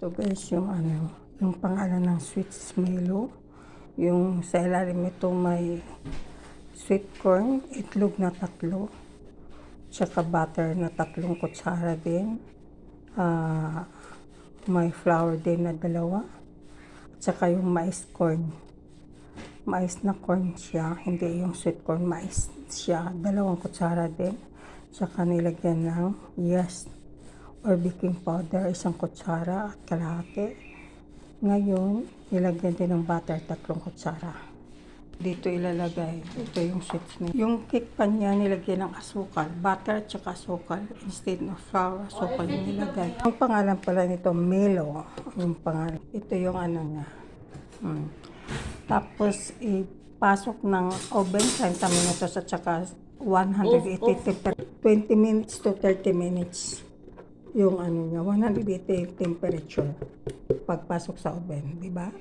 Ito guys, yung yung pangalan ng sweet Milo. Yung sa ilalim ito may sweet corn, itlog na 3, tsaka butter na 3 kutsara din. May flour din na 2, tsaka yung mais corn. Mais na corn siya, hindi yung sweet corn, mais siya, 2 kutsara din. Tsaka nilagyan ng yeast or baking powder, 1 kutsara at kalahati. Ngayon, nilagyan din ng butter, 3 kutsara. Dito ilalagay, ito yung sweets niya. Yung cake pan niya, nilagyan ng asukal, butter at saka asukal. Instead of flour, asukal yung nilagay. Ang pangalan pala nito, Milo. Yung pangalan. Ito yung niya. Tapos, ipasok ng oven, 30 minutos at saka 180 20 minutes to 30 minutes. Yung niya, 180 temperature pagpasok sa oven, di ba?